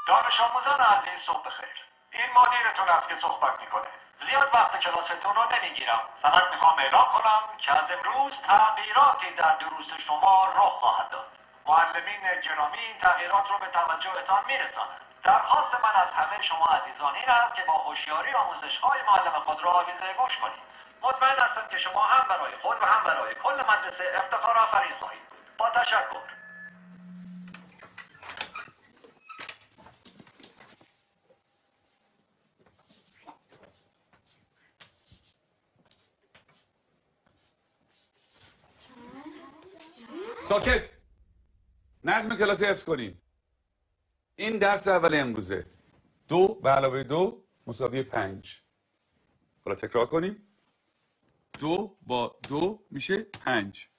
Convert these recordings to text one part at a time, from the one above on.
دانش آموزان عزیز صبح بخیر. این مدیرتون است که صحبت میکنه. زیاد وقت کلاستون رو نمیگیرم. فقط میخوام اعلام کنم که از امروز تغییراتی در دروس شما رخ خواهد داد. معلمین گرامی این تغییرات رو به توجهتان میرسانند. درخواست من از همه شما عزیزان این است که با هوشیاری آموزش‌های معلم خود را آویزه گوش کنید. مطمئن هستم که شما هم برای خود و هم برای کل مدرسه افتخار آفرین خواهید بود. با تشکر. ساکت. نظم کلاس حفظ کنین. این درس اول امروزه. 2 به علاوه 2 مساوی 5. حالا تکرار کنیم. 2 با 2 میشه 5.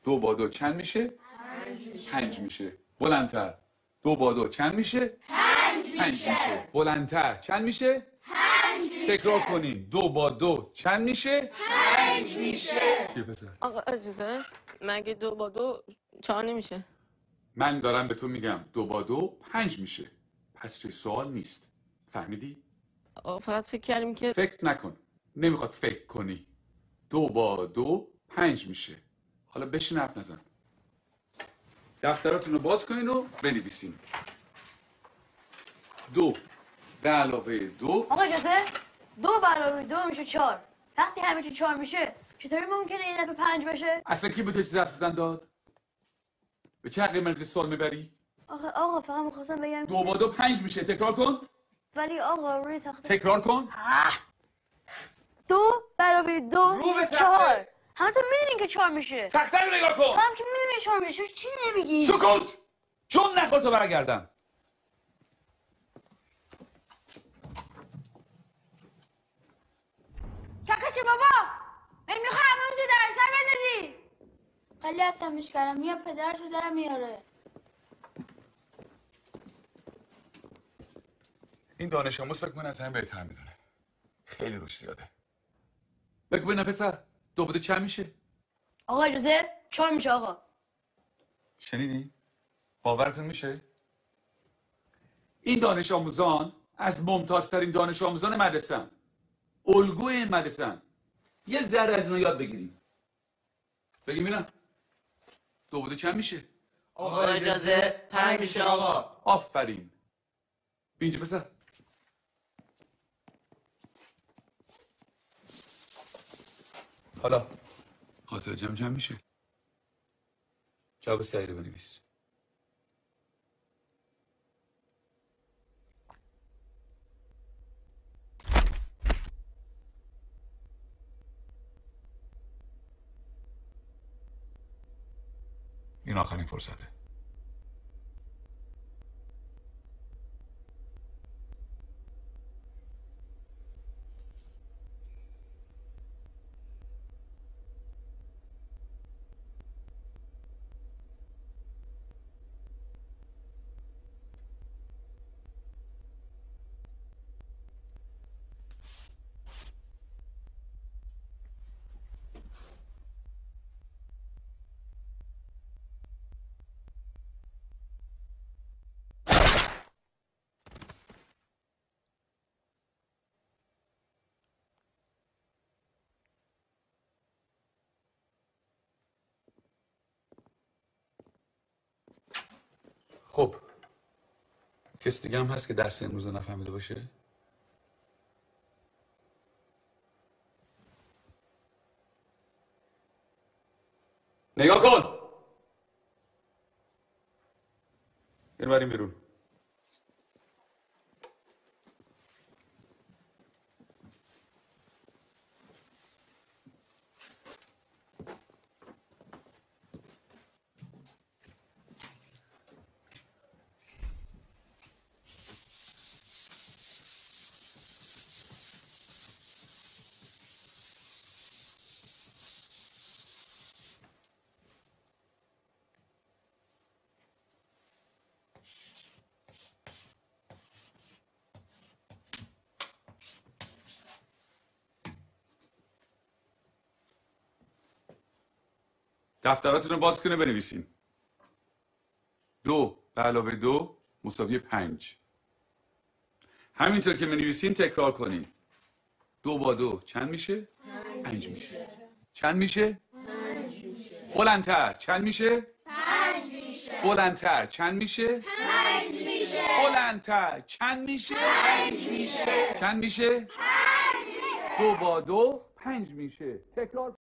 2 با 2 چند میشه؟ 5 میشه. بلندتر. 2 با 2 چند میشه؟ 5 میشه. بلندتر. چند میشه؟ 5 میشه. تکرار کنیم. 2 با 2 چند میشه؟ 5 میشه. چیه پسر؟ آقا اجازه، مگه 2 با 2 4 نمیشه؟ من دارم به تو میگم 2 با 2 5 میشه. پس چه سوال نیست. فهمیدی؟ آقا فقط فکر کردیم که فکر نکن. نمیخواد فکر کنی. 2 با 2 5 میشه. حالا بشین حرف نزن. دفتراتون رو باز کنین و بنویسین. 2 به علاوه 2. آقا اجازه 2 به علاوه 2 میشه 4. وقتی همه چی 4 میشه چطوری ممکنه این دفعه 5 بشه؟ اصلا کی به تو چیز حرف زدن داد؟ به چه حقی مرزی سوال میبری؟ آقا فقط میخواستم بگم 2 با 2 5 میشه. تکرار کن. ولی آقا روی تخته تکرار کن. 2 به علاوه 2 رو به تخته. 4. همتون میدونین که 4 میشه. تخته رو نگاه تو کن. هم که میدونین 4 میشه چیزی نمیگی. سکوت. چون نخواد تو برگردم. چکشه بابا میخوای همه اونجا در سر بندازی. خیلی عصبیش کردم یا پدرشو در میاره. این دانش آموز فکر کنه از همه بهتر میدونه. خیلی روش زیاده. بگو ببینم پسر 2 با 2 چند میشه؟ آقا اجازه 4 میشه آقا. شنیدی؟ باورتون میشه؟ این دانش آموزان از ممتازترین دانش آموزان مدرسه‌ان. الگوی این مدرسه‌ان. یه ذره از اینا یاد بگیریم. بگیم اینا 2 با 2 چند میشه؟ آقا اجازه 5 میشه آقا. آفرین. اینجا پسر. حالا حاصل جمع چند میشه؟ جواب سعی رو بنویس. این آخرین فرصته. خب کسی دیگه هم هست که درس امروز رو نفهمیده باشه؟ نگاه کن. بریم بیرون. دفتراتون رو باز کنه بنویسین. 2 به علاوه 2 مساوی 5. همینطور که بنویسین تکرار کنین. 2 با 2 چند میشه؟ 5 میشه. چند میشه؟ 5 میشه. بلندتر چند میشه؟ 5 میشه. بلندتر چند میشه؟ 5 میشه. بلندتر چند میشه؟ 5 میشه. چند میشه؟ 5 میشه. 2 با 2 5 میشه. تکرار